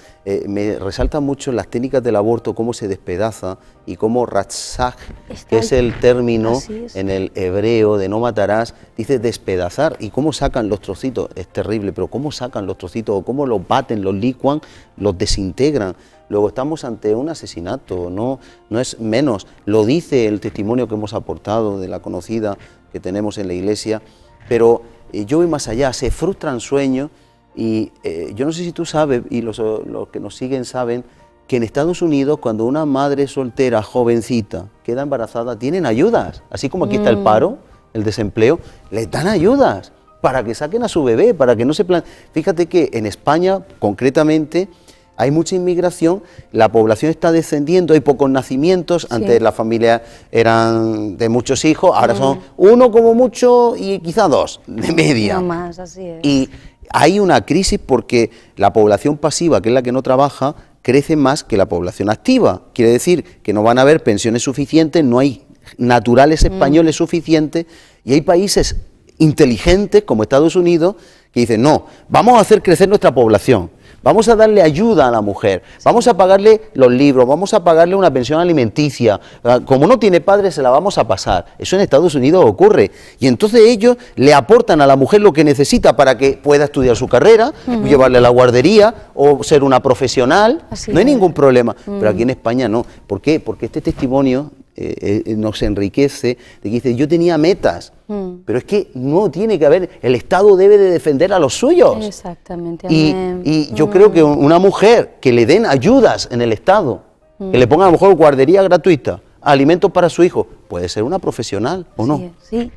Me resaltan mucho las técnicas del aborto, cómo se despedaza y cómo ratzaj, Está que es el término así es. en el hebreo de no matarás, dice despedazar. ¿Y cómo sacan los trocitos? Es terrible, pero ¿cómo sacan los trocitos? O cómo los baten, los licuan, los desintegran. Luego estamos ante un asesinato, no es menos. Lo dice el testimonio que hemos aportado de la conocida que tenemos en la iglesia, pero yo voy más allá, se frustran sueños y yo no sé si tú sabes, y los que nos siguen saben, que en Estados Unidos cuando una madre soltera, jovencita, queda embarazada, tienen ayudas, así como aquí está el paro, el desempleo, les dan ayudas para que saquen a su bebé, para que no se Fíjate que en España, concretamente, hay mucha inmigración, la población está descendiendo, hay pocos nacimientos, antes las familias eran de muchos hijos, ahora son uno como mucho y quizá dos, de media. No más, así es. Y hay una crisis porque la población pasiva, que es la que no trabaja, crece más que la población activa. Quiere decir que no van a haber pensiones suficientes, no hay naturales españoles suficientes, y hay países inteligentes como Estados Unidos que dicen, no, vamos a hacer crecer nuestra población. Vamos a darle ayuda a la mujer, vamos a pagarle los libros, vamos a pagarle una pensión alimenticia, como no tiene padre se la vamos a pasar. Eso en Estados Unidos ocurre. Y entonces ellos le aportan a la mujer lo que necesita para que pueda estudiar su carrera, llevarle a la guardería o ser una profesional, Así no hay es. ningún problema. Pero aquí en España no. ¿Por qué? Porque este testimonio nos enriquece, de que dice, yo tenía metas, pero es que no tiene que haber, el Estado debe de defender a los suyos. Exactamente. Y, amén. y yo creo que una mujer que le den ayudas en el Estado, que le pongan a lo mejor guardería gratuita, alimentos para su hijo, puede ser una profesional o no. Sí.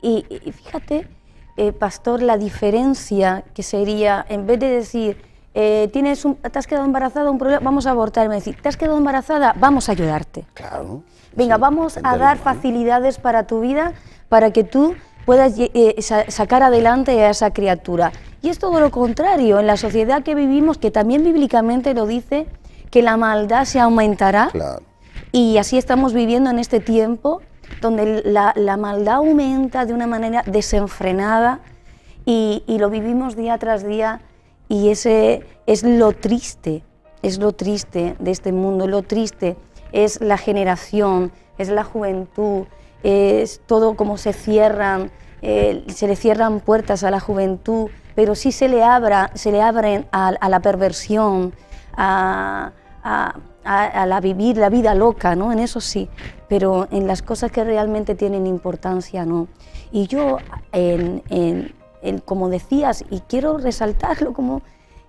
Y fíjate, pastor, la diferencia que sería, en vez de decir, te has quedado embarazada, un problema, vamos a abortar, me decir, te has quedado embarazada, vamos a ayudarte. Claro. Venga, Sí, vamos a entenderlo, dar ¿no? facilidades para tu vida, para que tú puedas sacar adelante a esa criatura. Y es todo lo contrario, en la sociedad que vivimos, que también bíblicamente lo dice, que la maldad se aumentará. Claro. Y así estamos viviendo en este tiempo, donde la maldad aumenta de una manera desenfrenada y lo vivimos día tras día, y ese es lo triste de este mundo, lo triste es la generación, es la juventud, es todo como se le cierran puertas a la juventud, pero sí se le abren a la perversión, a vivir la vida loca, ¿no? En eso sí, pero en las cosas que realmente tienen importancia, no. Y yo, como decías, y quiero resaltarlo como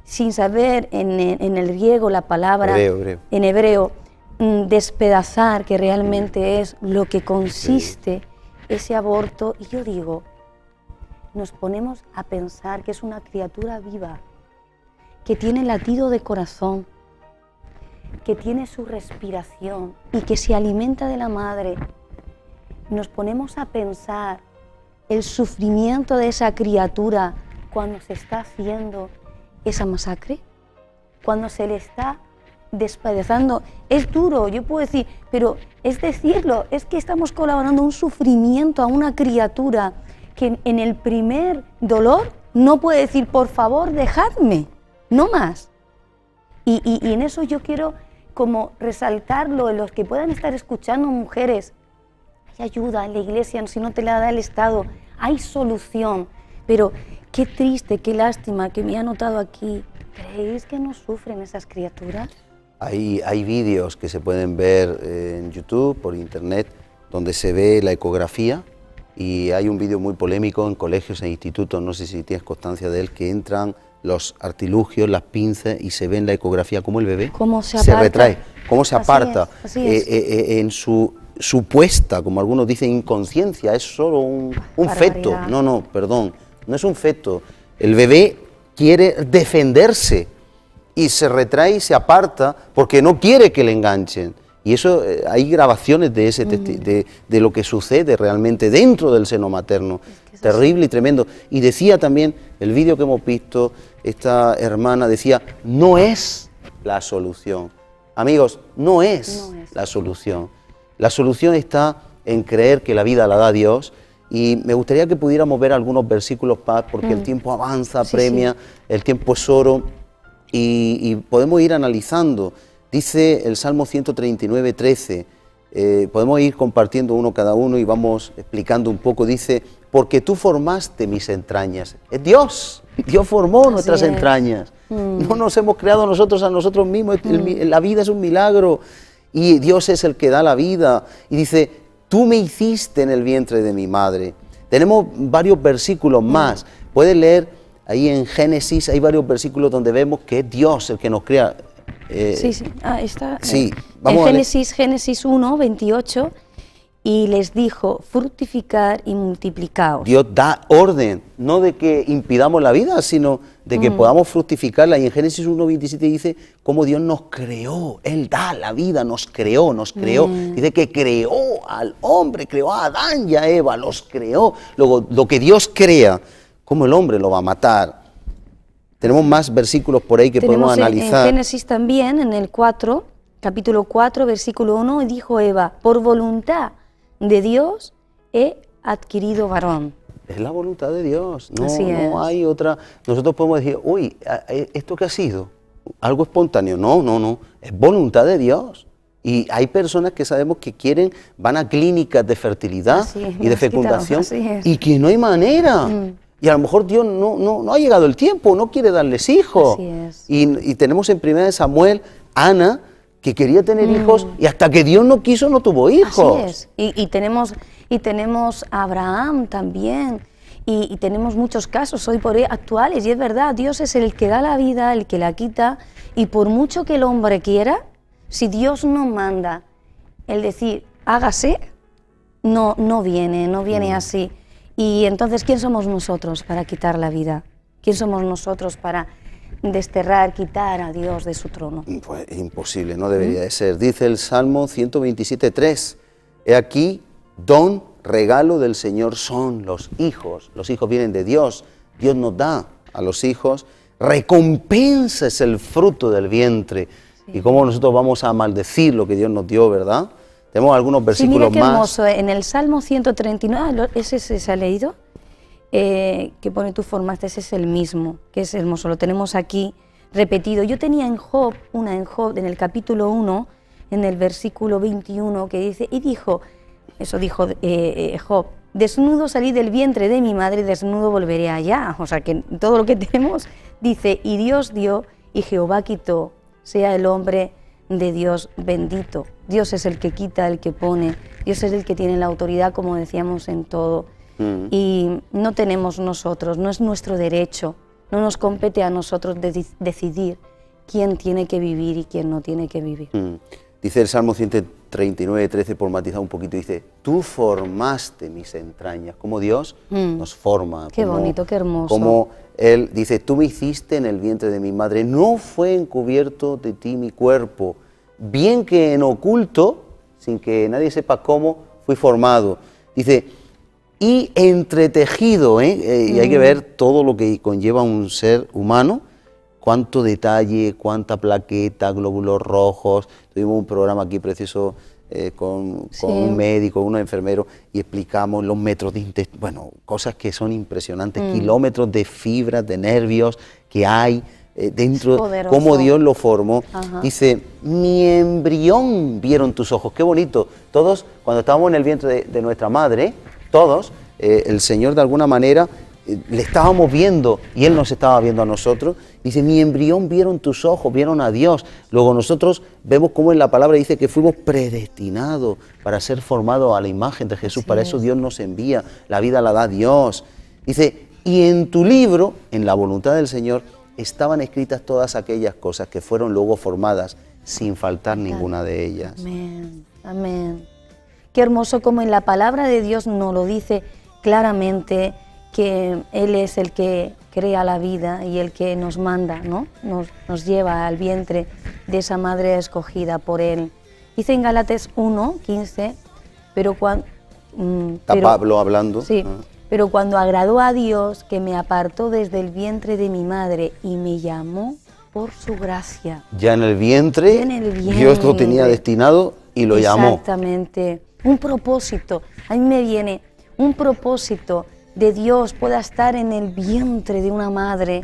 sin saber en el griego la palabra, Hebreo. en hebreo, despedazar, que realmente es lo que consiste ese aborto, y yo digo, nos ponemos a pensar que es una criatura viva, que tiene latido de corazón, que tiene su respiración y que se alimenta de la madre. Nos ponemos a pensar el sufrimiento de esa criatura cuando se está haciendo esa masacre, cuando se le está despedazando. Es duro, yo puedo decir, pero es decirlo, es que estamos colaborando un sufrimiento a una criatura que en el primer dolor no puede decir, por favor, dejadme, no más. Y en eso yo quiero como resaltarlo, en los que puedan estar escuchando, mujeres, hay ayuda en la iglesia, si no te la da el Estado, hay solución, pero qué triste, qué lástima que me ha notado aquí. ¿Creéis que no sufren esas criaturas? Hay vídeos que se pueden ver en YouTube, por internet, donde se ve la ecografía, y hay un vídeo muy polémico en colegios e institutos, no sé si tienes constancia de él, que entran los artilugios, las pinzas, y se ve en la ecografía cómo el bebé ¿Cómo se se aparta? retrae, cómo se Así aparta. es, así es. En su supuesta, como algunos dicen, inconsciencia, es solo un feto. Barbaridad. No, perdón, no es un feto. El bebé quiere defenderse y se retrae y se aparta porque no quiere que le enganchen. Y eso, hay grabaciones de ese de lo que sucede realmente dentro del seno materno. Es Terrible y tremendo. Y decía también, el vídeo que hemos visto, esta hermana decía, no es la solución. Amigos, no es la solución. La solución está en creer que la vida la da Dios. Y me gustaría que pudiéramos ver algunos versículos más, porque el tiempo avanza, apremia, el tiempo es oro, y podemos ir analizando. Dice el Salmo 139, 13, podemos ir compartiendo uno cada uno y vamos explicando un poco. Dice, porque tú formaste mis entrañas. Es Dios, Dios formó nuestras entrañas. No nos hemos creado nosotros a nosotros mismos, la vida es un milagro, y Dios es el que da la vida. Y dice, tú me hiciste en el vientre de mi madre. Tenemos varios versículos más. Puedes leer ahí en Génesis, hay varios versículos donde vemos que es Dios el que nos crea. Sí, está. Sí, en Génesis 1, 28, y les dijo, fructificar y multiplicaos. Dios da orden, no de que impidamos la vida, sino de que podamos fructificarla. Y en Génesis 1, 27 dice cómo Dios nos creó. Él da la vida, nos creó. Dice que creó al hombre, creó a Adán y a Eva, los creó. Luego, lo que Dios crea, ¿cómo el hombre lo va a matar? Tenemos más versículos por ahí que podemos analizar. En Génesis también, en el 4, capítulo 4, versículo 1, dijo Eva, por voluntad de Dios he adquirido varón. Es la voluntad de Dios, no hay otra. Nosotros podemos decir, uy, ¿esto qué ha sido? ¿Algo espontáneo? No, es voluntad de Dios. Y hay personas que sabemos que van a clínicas de fertilidad y de fecundación y que no hay manera. Y a lo mejor Dios no ha llegado el tiempo, no quiere darles hijos. Así es. Y tenemos en 1 Samuel, Ana, que quería tener hijos y hasta que Dios no quiso no tuvo hijos. Así es. Y tenemos a Abraham también. Y tenemos muchos casos hoy por hoy actuales. Y es verdad, Dios es el que da la vida, el que la quita. Y por mucho que el hombre quiera, si Dios no manda el decir, hágase, no viene así. Y entonces, ¿quién somos nosotros para quitar la vida? ¿Quién somos nosotros para desterrar, quitar a Dios de su trono? Pues imposible, no debería de ser. Dice el Salmo 127:3, he aquí, don, regalo del Señor son los hijos vienen de Dios, Dios nos da a los hijos, recompensa es el fruto del vientre. Y cómo nosotros vamos a maldecir lo que Dios nos dio, ¿verdad? Tenemos algunos versículos mira qué más. Hermoso, en el Salmo 139, ¿ese se ha leído? Que pone tú formaste, ese es el mismo, que es hermoso, lo tenemos aquí repetido. Yo tenía en Job, en el capítulo 1, en el versículo 21, que dice, y dijo, eso dijo Job, desnudo salí del vientre de mi madre, desnudo volveré allá. O sea que todo lo que tenemos dice, y Dios dio y Jehová quitó, sea el hombre de Dios bendito. Dios es el que quita, el que pone, Dios es el que tiene la autoridad, como decíamos, en todo. Y no tenemos nosotros, no es nuestro derecho, no nos compete a nosotros decidir quién tiene que vivir y quién no tiene que vivir. Dice el Salmo 139:13, por matizar un poquito, dice, tú formaste mis entrañas, como Dios nos forma. Qué bonito, qué hermoso. Como Él dice, tú me hiciste en el vientre de mi madre, no fue encubierto de ti mi cuerpo, bien que en oculto, sin que nadie sepa cómo, fui formado. Dice, y entretejido, y hay que ver todo lo que conlleva un ser humano, cuánto detalle, cuánta plaqueta, glóbulos rojos. Tuvimos un programa aquí precioso con un médico, unos enfermeros, y explicamos los metros de intestino, bueno, cosas que son impresionantes, kilómetros de fibras, de nervios que hay dentro, cómo Dios lo formó. Dice, mi embrión vieron tus ojos, qué bonito. Todos, cuando estábamos en el vientre de nuestra madre, todos, el Señor de alguna manera le estábamos viendo y Él nos estaba viendo a nosotros. Dice, mi embrión vieron tus ojos, vieron a Dios. Luego nosotros vemos cómo en la palabra dice que fuimos predestinados para ser formados a la imagen de Jesús. Para eso Dios nos envía, la vida la da Dios. Dice, y en tu libro, en la voluntad del Señor, estaban escritas todas aquellas cosas que fueron luego formadas sin faltar ninguna de ellas. Amén, amén. Qué hermoso como en la palabra de Dios nos lo dice claramente, que Él es el que crea la vida y el que nos manda, ¿no? Nos lleva al vientre de esa madre escogida por Él. Dice en Gálatas 1:15, pero cuando... Pablo hablando. Sí, pero cuando agradó a Dios, que me apartó desde el vientre de mi madre y me llamó por su gracia. Ya en el vientre, Dios lo tenía destinado y lo llamó. Exactamente. Un propósito. A mí me viene un propósito de Dios pueda estar en el vientre de una madre.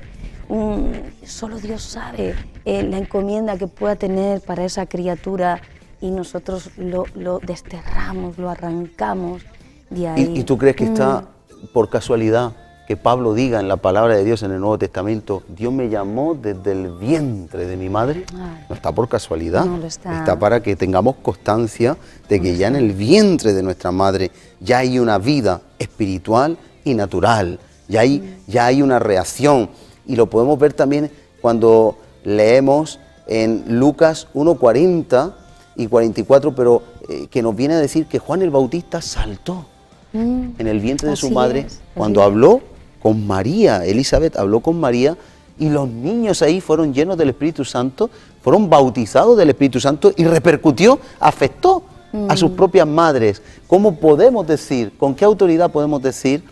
Solo Dios sabe la encomienda que pueda tener para esa criatura y nosotros lo desterramos, lo arrancamos de ahí. ¿Y tú crees que está por casualidad que Pablo diga en la palabra de Dios en el Nuevo Testamento, Dios me llamó desde el vientre de mi madre? Ay, No está por casualidad, no lo está. Está para que tengamos constancia de que ya en el vientre de nuestra madre ya hay una vida espiritual y natural, ya hay una reacción. Y lo podemos ver también cuando leemos en Lucas 1:40 y 44, pero que nos viene a decir que Juan el Bautista saltó en el vientre de su así madre es, cuando así es. habló con María. Elizabeth habló con María y los niños ahí fueron llenos del Espíritu Santo, fueron bautizados del Espíritu Santo y repercutió, afectó a sus propias madres. ¿Cómo podemos decir, con qué autoridad podemos decir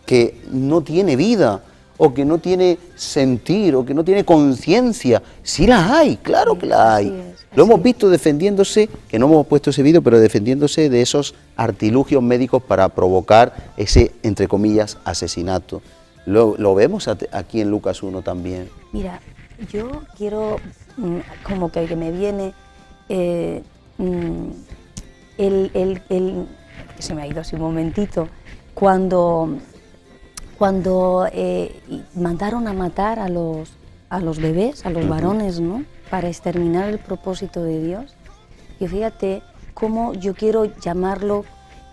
que no tiene vida o que no tiene sentir o que no tiene conciencia? Sí la hay, claro que la hay. Así es, Lo hemos así visto defendiéndose, que no hemos puesto ese vídeo, pero defendiéndose de esos artilugios médicos para provocar ese, entre comillas, asesinato. Lo vemos aquí en Lucas 1 también. Mira, yo quiero, como que me viene que se me ha ido así un momentito, cuando mandaron a matar a los bebés, a los varones, ¿no? Para exterminar el propósito de Dios. Y fíjate cómo yo quiero llamarlo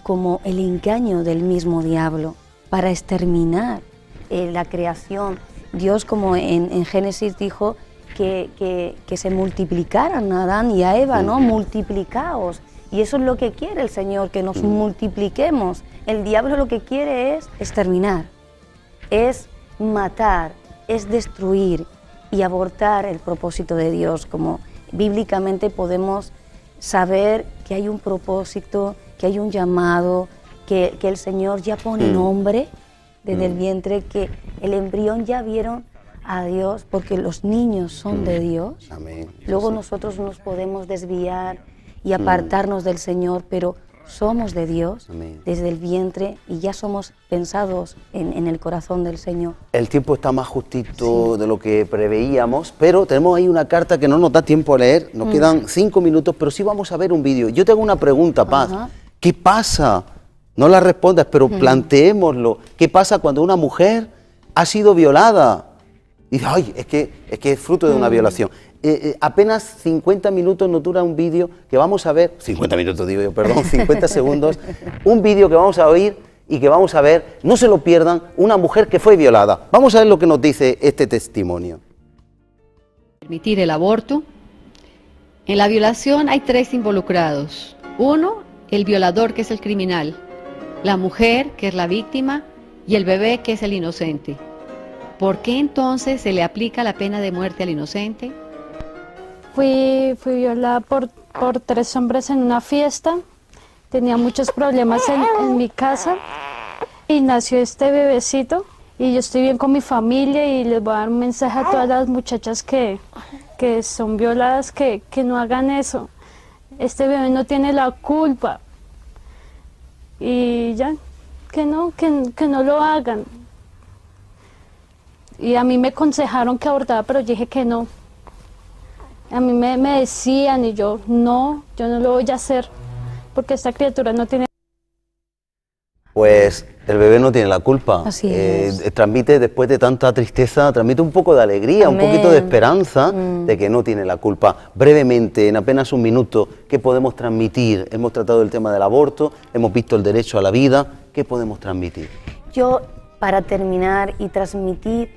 como el engaño del mismo diablo para exterminar la creación. Dios, como en Génesis dijo que se multiplicaran a Adán y a Eva, ¿no? Multiplicaos. Y eso es lo que quiere el Señor, que nos multipliquemos. El diablo lo que quiere es exterminar, es matar, es destruir y abortar el propósito de Dios. Como bíblicamente podemos saber que hay un propósito, que hay un llamado, que el Señor ya pone nombre desde el vientre, que el embrión ya vieron a Dios, porque los niños son de Dios. Amén. Luego nosotros nos podemos desviar y apartarnos del Señor, pero somos de Dios. Amén. Desde el vientre y ya somos pensados en el corazón del Señor. El tiempo está más justito de lo que preveíamos, pero tenemos ahí una carta que no nos da tiempo a leer, nos quedan 5 minutos, pero sí vamos a ver un vídeo. Yo tengo una pregunta, Paz. Ajá. ¿Qué pasa? No la respondas, pero planteémoslo. ¿Qué pasa cuando una mujer ha sido violada? Y dice, ay, es que es fruto de una violación. Apenas 50 minutos nos dura un vídeo que vamos a ver, 50 minutos digo yo, perdón, 50 segundos, un vídeo que vamos a oír y que vamos a ver, no se lo pierdan, una mujer que fue violada. Vamos a ver lo que nos dice este testimonio. Permitir el aborto. En la violación hay 3 involucrados. 1, el violador, que es el criminal, la mujer, que es la víctima, y el bebé, que es el inocente. ¿Por qué entonces se le aplica la pena de muerte al inocente? Fui violada por 3 hombres en una fiesta. Tenía muchos problemas en mi casa y nació este bebecito. Y yo estoy bien con mi familia y les voy a dar un mensaje a todas las muchachas que son violadas, que no hagan eso. Este bebé no tiene la culpa. Y ya, que no lo hagan. Y a mí me aconsejaron que abortara, pero yo dije que no. A mí me decían y yo no lo voy a hacer, porque esta criatura no tiene... Pues el bebé no tiene la culpa. Así es. Transmite, después de tanta tristeza, transmite un poco de alegría, Amén. un poquito de esperanza de que no tiene la culpa. Brevemente, en apenas un minuto, ¿qué podemos transmitir? Hemos tratado el tema del aborto, hemos visto el derecho a la vida. ¿Qué podemos transmitir? Yo, para terminar y transmitir,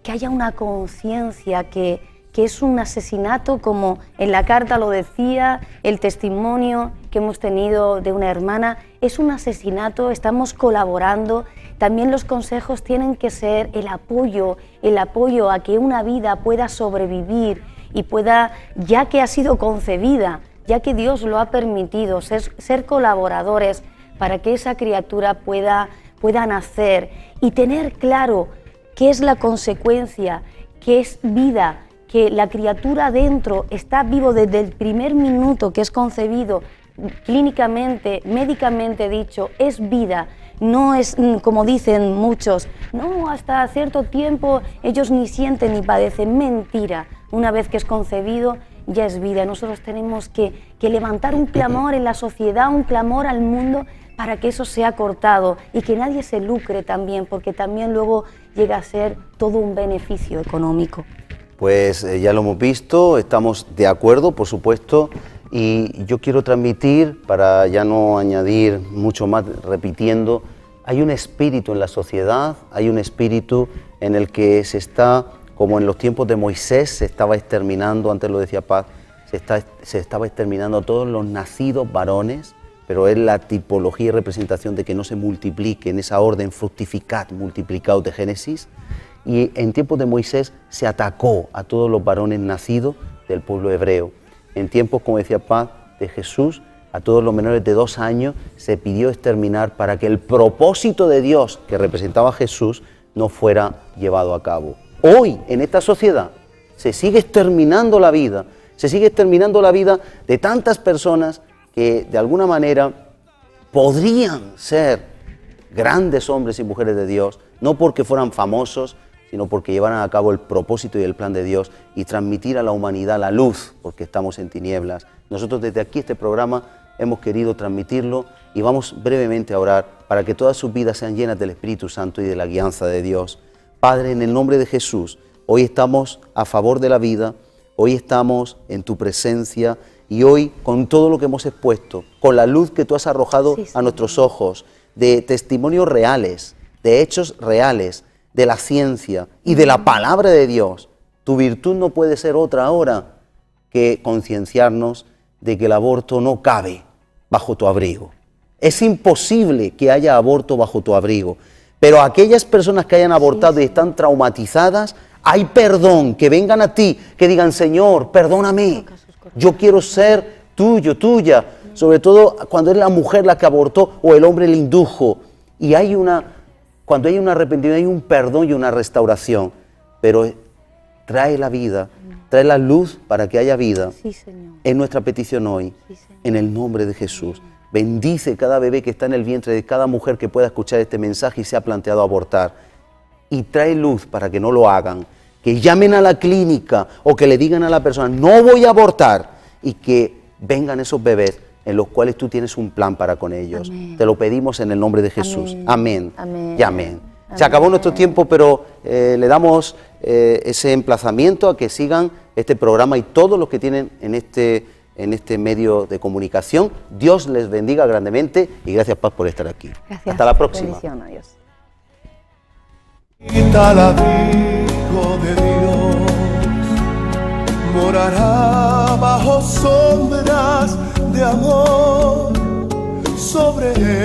que haya una conciencia que es un asesinato, como en la carta lo decía, el testimonio que hemos tenido de una hermana, es un asesinato, estamos colaborando. También los consejos tienen que ser el apoyo a que una vida pueda sobrevivir y pueda, ya que ha sido concebida, ya que Dios lo ha permitido, ser colaboradores para que esa criatura pueda nacer y tener claro qué es la consecuencia, qué es vida, que la criatura dentro está vivo desde el primer minuto que es concebido, clínicamente, médicamente dicho, es vida. No es como dicen muchos, no, hasta cierto tiempo ellos ni sienten ni padecen. Mentira, una vez que es concebido ya es vida. Nosotros tenemos que levantar un clamor en la sociedad, un clamor al mundo para que eso sea cortado y que nadie se lucre también, porque también luego llega a ser todo un beneficio económico. Pues ya lo hemos visto, estamos de acuerdo, por supuesto, y yo quiero transmitir, para ya no añadir mucho más repitiendo, hay un espíritu en la sociedad, hay un espíritu en el que se está, como en los tiempos de Moisés, se estaba exterminando, antes lo decía Paz, se estaba exterminando a todos los nacidos varones, pero es la tipología y representación de que no se multiplique en esa orden fructificad, multiplicados de Génesis. Y en tiempos de Moisés se atacó a todos los varones nacidos del pueblo hebreo. En tiempos, como decía Paz, de Jesús, a todos los menores de 2 años se pidió exterminar para que el propósito de Dios que representaba a Jesús no fuera llevado a cabo. Hoy, en esta sociedad, se sigue exterminando la vida, de tantas personas que de alguna manera podrían ser grandes hombres y mujeres de Dios, no porque fueran famosos, sino porque llevaran a cabo el propósito y el plan de Dios y transmitir a la humanidad la luz, porque estamos en tinieblas. Nosotros desde aquí, este programa, hemos querido transmitirlo y vamos brevemente a orar para que todas sus vidas sean llenas del Espíritu Santo y de la guianza de Dios. Padre, en el nombre de Jesús, hoy estamos a favor de la vida, hoy estamos en tu presencia y hoy, con todo lo que hemos expuesto, con la luz que tú has arrojado a nuestros ojos, de testimonios reales, de hechos reales, de la ciencia y de la palabra de Dios, tu virtud no puede ser otra ahora que concienciarnos de que el aborto no cabe bajo tu abrigo. Es imposible que haya aborto bajo tu abrigo, pero aquellas personas que hayan abortado y están traumatizadas, hay perdón, que vengan a ti, que digan, Señor, perdóname, yo quiero ser tuyo, tuya, sobre todo cuando es la mujer la que abortó o el hombre el indujo, y cuando hay un arrepentimiento, hay un perdón y una restauración, pero trae la vida, trae la luz para que haya vida. Sí, Señor. Es nuestra petición hoy, Sí, Señor. en el nombre de Jesús. Bendice cada bebé que está en el vientre de cada mujer que pueda escuchar este mensaje y se ha planteado abortar. Y trae luz para que no lo hagan, que llamen a la clínica o que le digan a la persona, no voy a abortar, y que vengan esos bebés en los cuales tú tienes un plan para con ellos. Amén. Te lo pedimos en el nombre de Jesús. Amén. Amén. Y amén. Amén. Se acabó nuestro tiempo, pero le damos ese emplazamiento a que sigan este programa y todos los que tienen en este medio de comunicación. Dios les bendiga grandemente y gracias, Paz, por estar aquí. Gracias. Hasta la próxima. Bendición, adiós. Tal abrigo de Dios, morará bajo sombras de amor sobre él.